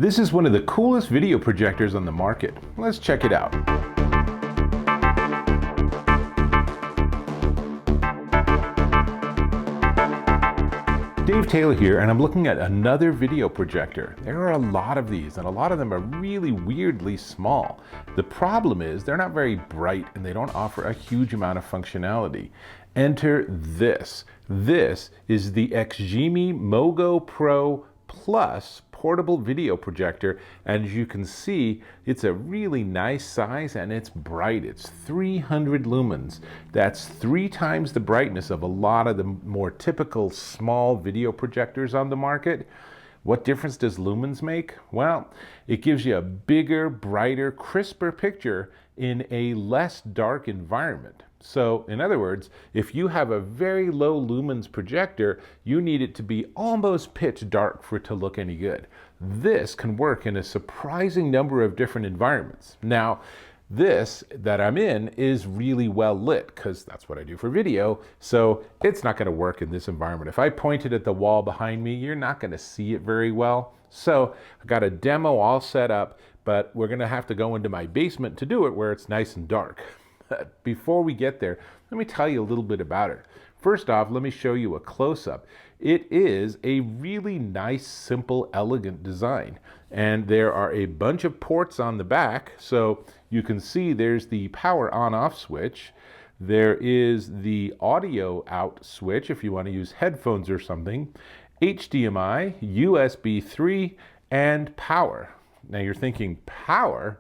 This is one of the coolest video projectors on the market. Let's check it out. Dave Taylor here, and I'm looking at another video projector. There are a lot of these, and a lot of them are really weirdly small. The problem is they're not very bright and they don't offer a huge amount of functionality. Enter this. This is the XGIMI MoGo Pro Plus portable video projector, and as you can see, it's a really nice size and it's bright. It's 300 lumens. That's 3 times the brightness of a lot of the more typical small video projectors on the market. What difference does lumens make? Well, it gives you a bigger, brighter, crisper picture in a less dark environment. So, in other words, if you have a very low lumens projector, you need it to be almost pitch dark for it to look any good. This can work in a surprising number of different environments. Now, this that I'm in is really well lit because that's what I do for video, so it's not going to work in this environment. If I pointed at the wall behind me, you're not going to see it very well. So I got a demo all set up, but we're going to have to go into my basement to do it where it's nice and dark. But before we get there, let me tell you a little bit about it. First off, let me show you a close-up. It is a really nice, simple, elegant design. And there are a bunch of ports on the back. So you can see there's the power on-off switch. There is the audio out switch if you want to use headphones or something. HDMI, USB 3, and power. Now you're thinking, power?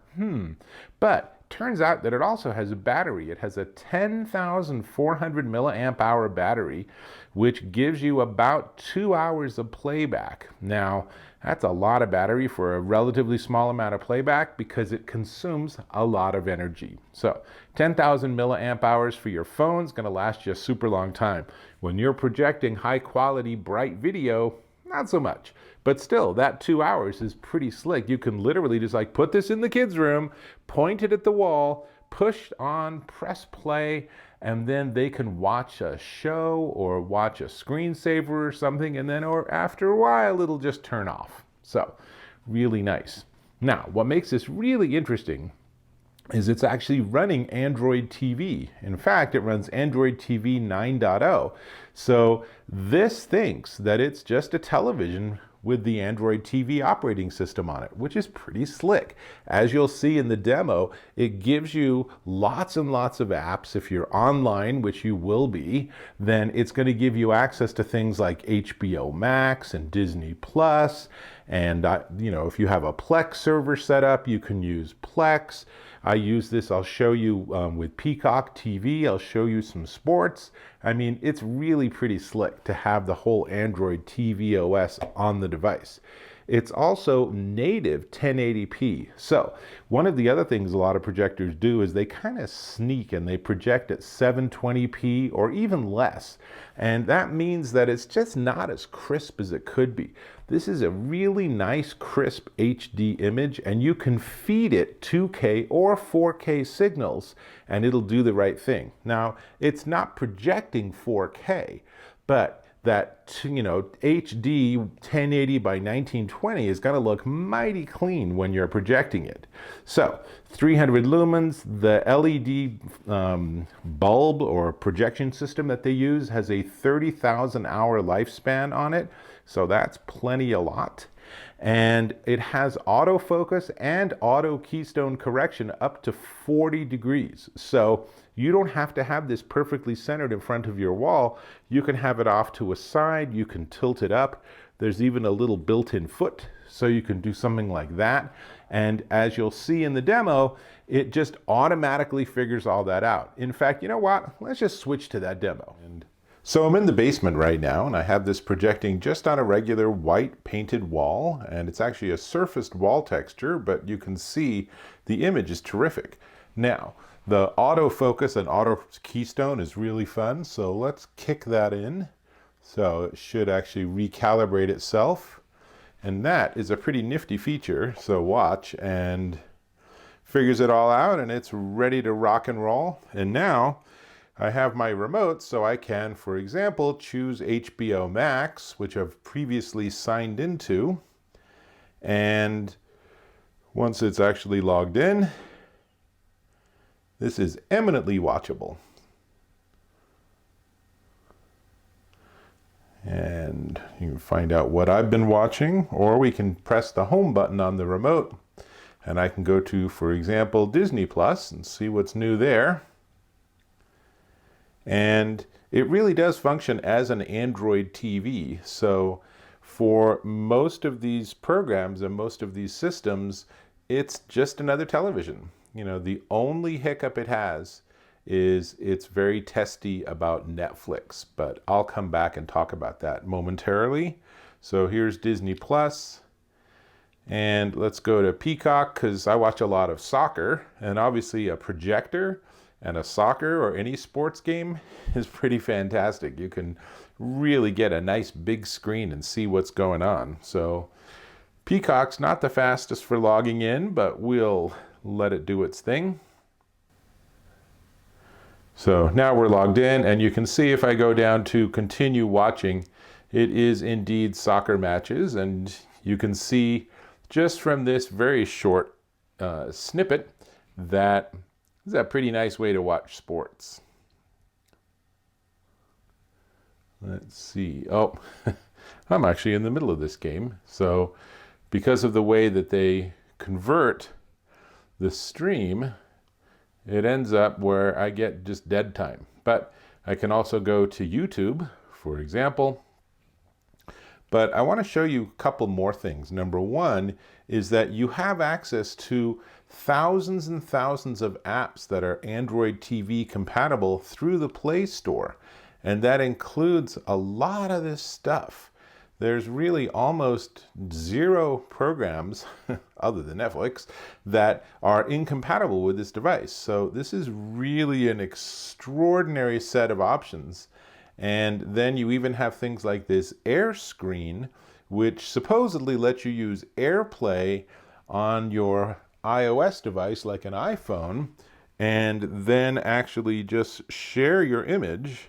But turns out that it also has a battery. It has a 10,400 milliamp hour battery, which gives you about 2 hours of playback. Now, that's a lot of battery for a relatively small amount of playback because it consumes a lot of energy. So 10,000 milliamp hours for your phone is going to last you a super long time. When you're projecting high quality, bright video, not so much. But still, that 2 hours is pretty slick. You can literally just like put this in the kids' room, point it at the wall, push on, press play, and then they can watch a show or watch a screensaver or something, and then or after a while, it'll just turn off. So, really nice. Now, what makes this really interesting is it's actually running Android TV. In fact, it runs Android TV 9.0. So this thinks that it's just a television with the Android TV operating system on it, which is pretty slick. As you'll see in the demo, it gives you lots and lots of apps. If you're online, which you will be, then it's going to give you access to things like HBO Max and Disney Plus. And, if you have a Plex server set up, you can use Plex. I use this, I'll show you with Peacock TV, I'll show you some sports. I mean, it's really pretty slick to have the whole Android TV OS on the device. It's also native 1080p. So one of the other things a lot of projectors do is they kind of sneak and they project at 720p or even less. And that means that it's just not as crisp as it could be. This is a really nice crisp HD image, and you can feed it 2K or 4K signals and it'll do the right thing. Now, it's not projecting 4K, but that HD 1080 by 1920 is going to look mighty clean when you're projecting it. So 300 lumens, the LED bulb or projection system that they use has a 30,000 hour lifespan on it. So that's plenty a lot. And it has autofocus and auto keystone correction up to 40 degrees. So you don't have to have this perfectly centered in front of your wall. You can have it off to a side. You can tilt it up. There's even a little built-in foot, so you can do something like that. And as you'll see in the demo, it just automatically figures all that out. In fact, you know what? Let's just switch to that demo. So I'm in the basement right now, and I have this projecting just on a regular white painted wall, and it's actually a surfaced wall texture, but you can see the image is terrific. Now, the autofocus and auto keystone is really fun, so let's kick that in. So it should actually recalibrate itself, and that is a pretty nifty feature. So watch, and figures it all out, and it's ready to rock and roll. And now I have my remote, so I can, for example, choose HBO Max, which I've previously signed into, And once it's actually logged in, this is eminently watchable. And you can find out what I've been watching, or we can press the home button on the remote and I can go to, for example, Disney Plus and see what's new there. And it really does function as an Android TV. So for most of these programs and most of these systems, it's just another television. You know, the only hiccup it has is it's very testy about Netflix, but I'll come back and talk about that momentarily. So here's Disney Plus, and let's go to Peacock because I watch a lot of soccer, and obviously a projector and a soccer or any sports game is pretty fantastic. You can really get a nice big screen and see what's going on. So Peacock's not the fastest for logging in, but we'll let it do its thing. So now we're logged in, and you can see if I go down to continue watching, it is indeed soccer matches, and you can see just from this very short snippet that this is a pretty nice way to watch sports. Let's see. Oh, I'm actually in the middle of this game. So because of the way that they convert the stream, it ends up where I get just dead time. But I can also go to YouTube, for example. But I want to show you a couple more things. Number one is that you have access to thousands and thousands of apps that are Android TV compatible through the Play Store. And that includes a lot of this stuff. There's really almost zero programs, other than Netflix, that are incompatible with this device. So this is really an extraordinary set of options. And then you even have things like this Air screen, which supposedly lets you use Airplay on your iOS device like an iPhone, and then actually just share your image.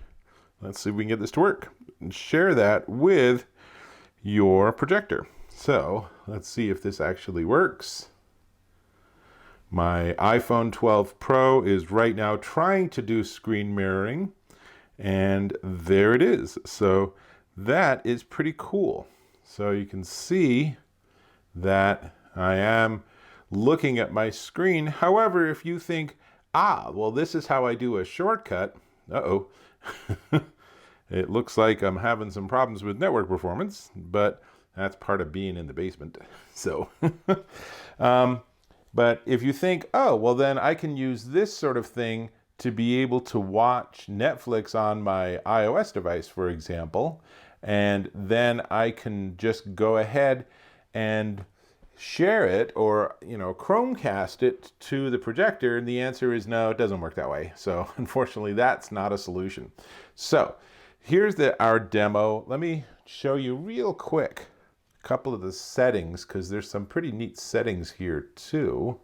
Let's see if we can get this to work. And share that with your projector. So let's see if this actually works. My iPhone 12 Pro is right now trying to do screen mirroring, and there it is. So that is pretty cool. So you can see that I am looking at my screen. However, if you think, well, this is how I do a shortcut, it looks like I'm having some problems with network performance, but that's part of being in the basement. So, but if you think, well, then I can use this sort of thing to be able to watch Netflix on my iOS device, for example, and then I can just go ahead and share it or, Chromecast it to the projector, and the answer is no, it doesn't work that way. So unfortunately, that's not a solution. So here's our demo. Let me show you real quick a couple of the settings, because there's some pretty neat settings here too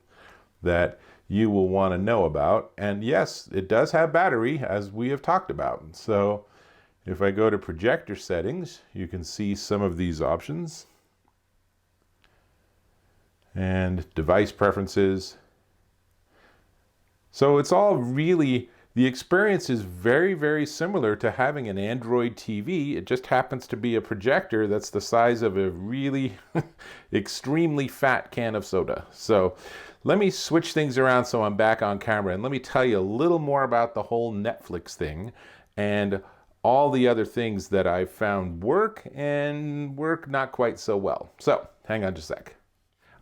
that you will want to know about. And yes, it does have battery, as we have talked about. So if I go to projector settings, you can see some of these options. And device preferences. So it's all really, the experience is very, very similar to having an Android TV. It just happens to be a projector that's the size of a really extremely fat can of soda. So let me switch things around so I'm back on camera, and let me tell you a little more about the whole Netflix thing and all the other things that I've found work and work not quite so well. So hang on just a sec.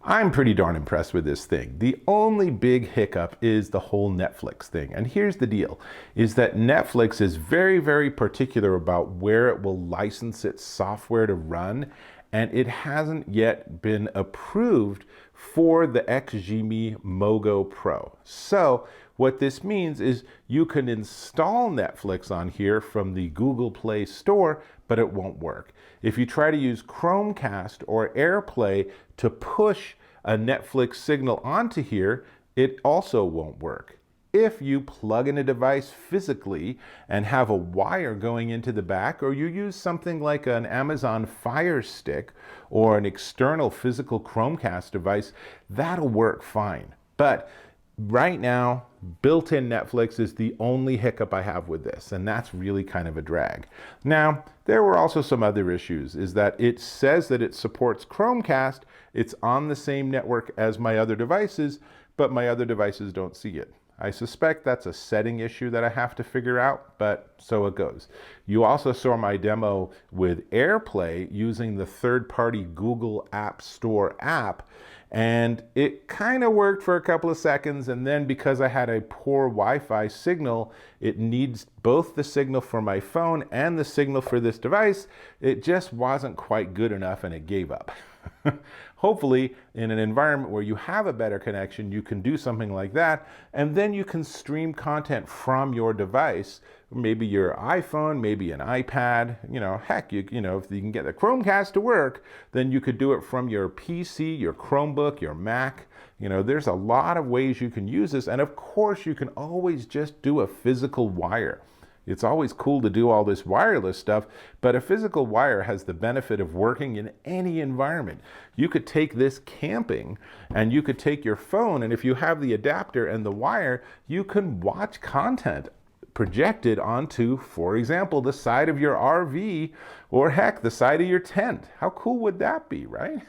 I'm pretty darn impressed with this thing. The only big hiccup is the whole Netflix thing. And here's the deal, is that Netflix is very, very particular about where it will license its software to run, and it hasn't yet been approved for the XGIMI MoGo Pro. So what this means is you can install Netflix on here from the Google Play Store, but it won't work. If you try to use Chromecast or Airplay to push a Netflix signal onto here, it also won't work. if you plug in a device physically and have a wire going into the back, or you use something like an Amazon Fire Stick or an external physical Chromecast device, that'll work fine. But right now, built-in Netflix is the only hiccup I have with this, and that's really kind of a drag. Now, there were also some other issues, is that it says that it supports Chromecast, it's on the same network as my other devices, but my other devices don't see it. I suspect that's a setting issue that I have to figure out, but so it goes. You also saw my demo with Airplay using the third-party Google App Store app, and it kind of worked for a couple of seconds, and then because I had a poor Wi-Fi signal, it needs both the signal for my phone and the signal for this device. It just wasn't quite good enough, and it gave up. Hopefully, in an environment where you have a better connection, you can do something like that, and then you can stream content from your device, maybe your iPhone, maybe an iPad, heck, if you can get the Chromecast to work, then you could do it from your PC, your Chromebook, your Mac. There's a lot of ways you can use this, and of course, you can always just do a physical wire. It's always cool to do all this wireless stuff, but a physical wire has the benefit of working in any environment. You could take this camping, and you could take your phone, and if you have the adapter and the wire, you can watch content projected onto, for example, the side of your RV, or heck, the side of your tent. How cool would that be, right?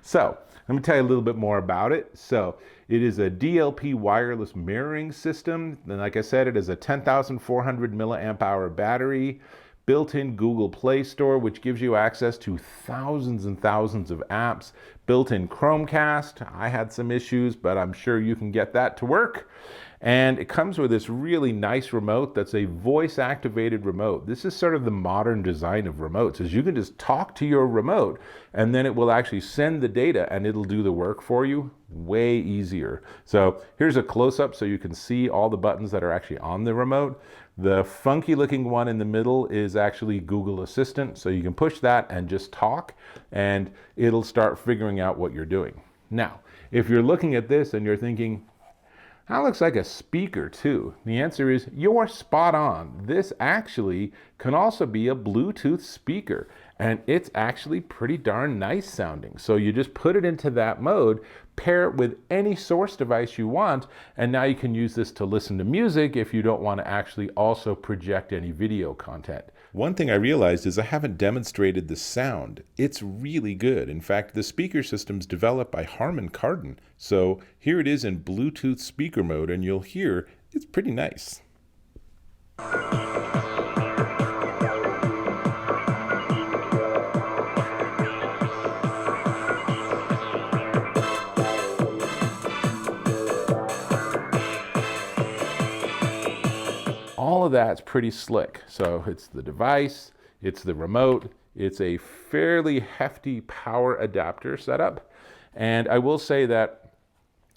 So, let me tell you a little bit more about it. So, it is a DLP wireless mirroring system. And like I said, it is a 10,400 milliamp hour battery, built-in Google Play Store, which gives you access to thousands and thousands of apps, built-in Chromecast. I had some issues, but I'm sure you can get that to work. And it comes with this really nice remote that's a voice-activated remote. This is sort of the modern design of remotes, is you can just talk to your remote and then it will actually send the data and it'll do the work for you way easier. So here's a close-up so you can see all the buttons that are actually on the remote. The funky looking one in the middle is actually Google Assistant, so you can push that and just talk and it'll start figuring out what you're doing. Now, if you're looking at this and you're thinking, that looks like a speaker too. The answer is you're spot on. This actually can also be a Bluetooth speaker, and it's actually pretty darn nice sounding. So you just put it into that mode, pair it with any source device you want, and now you can use this to listen to music if you don't want to actually also project any video content. One thing I realized is I haven't demonstrated the sound. It's really good. In fact, the speaker system's developed by Harman Kardon. So here it is in Bluetooth speaker mode, and you'll hear it's pretty nice. All of that's pretty slick. So it's the device, it's the remote, it's a fairly hefty power adapter setup. And I will say that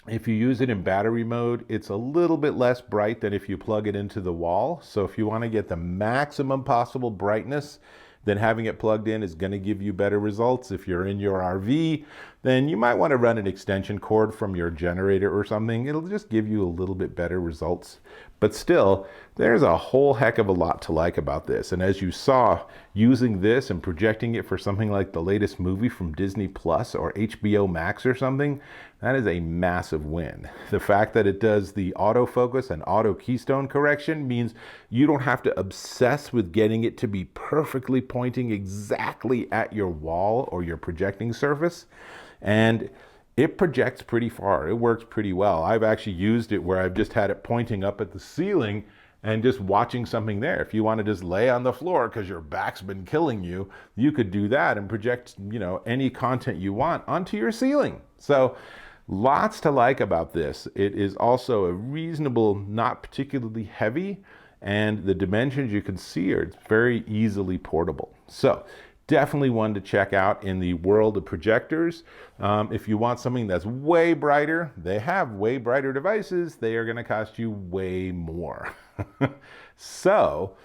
if you use it in battery mode, it's a little bit less bright than if you plug it into the wall. So if you want to get the maximum possible brightness, then having it plugged in is going to give you better results. If you're in your RV, then you might want to run an extension cord from your generator or something. It'll just give you a little bit better results. But still, there's a whole heck of a lot to like about this. And as you saw, using this and projecting it for something like the latest movie from Disney Plus or HBO Max or something, that is a massive win. The fact that it does the autofocus and auto keystone correction means you don't have to obsess with getting it to be perfectly pointing exactly at your wall or your projecting surface. And it projects pretty far. It works pretty well. I've actually used it where I've just had it pointing up at the ceiling and just watching something there. If you want to just lay on the floor because your back's been killing you, you could do that and project, any content you want onto your ceiling. So lots to like about this. It is also a reasonable, not particularly heavy, and the dimensions you can see are very easily portable. So definitely one to check out in the world of projectors. If you want something that's way brighter, they have way brighter devices. They are going to cost you way more. So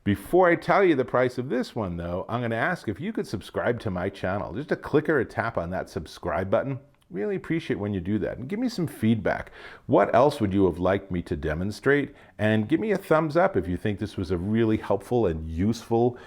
before I tell you the price of this one though, I'm going to ask if you could subscribe to my channel. Just a click or a tap on that subscribe button Really appreciate when you do that. And give me some feedback. What else would you have liked me to demonstrate? And give me a thumbs up if you think this was a really helpful and useful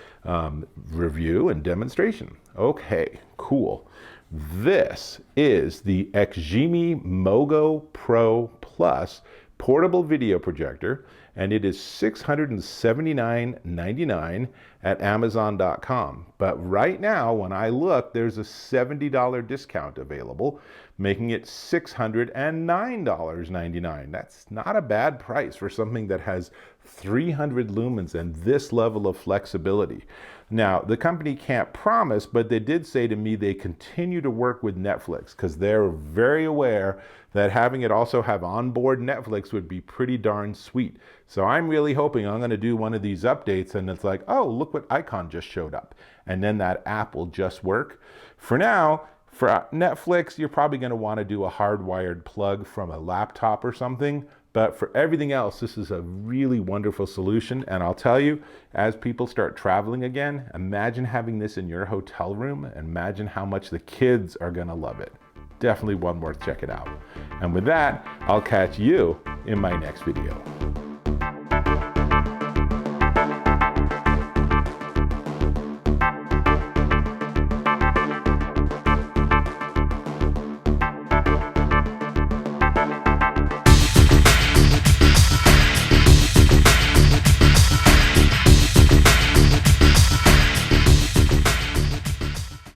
review and demonstration. Okay, cool. This is the XGIMI MoGo Pro Plus portable video projector, and it is $679.99 at Amazon.com. But right now, when I look, there's a $70 discount available, making it $609.99. That's not a bad price for something that has 300 lumens and this level of flexibility. Now, the company can't promise, but they did say to me they continue to work with Netflix because they're very aware that having it also have onboard Netflix would be pretty darn sweet. So I'm really hoping I'm going to do one of these updates and it's like, oh, look what icon just showed up. And then that app will just work. For now, for Netflix, you're probably going to want to do a hardwired plug from a laptop or something. But for everything else, this is a really wonderful solution. And I'll tell you, as people start traveling again, imagine having this in your hotel room. And imagine how much the kids are going to love it. Definitely one worth checking out. And with that, I'll catch you in my next video.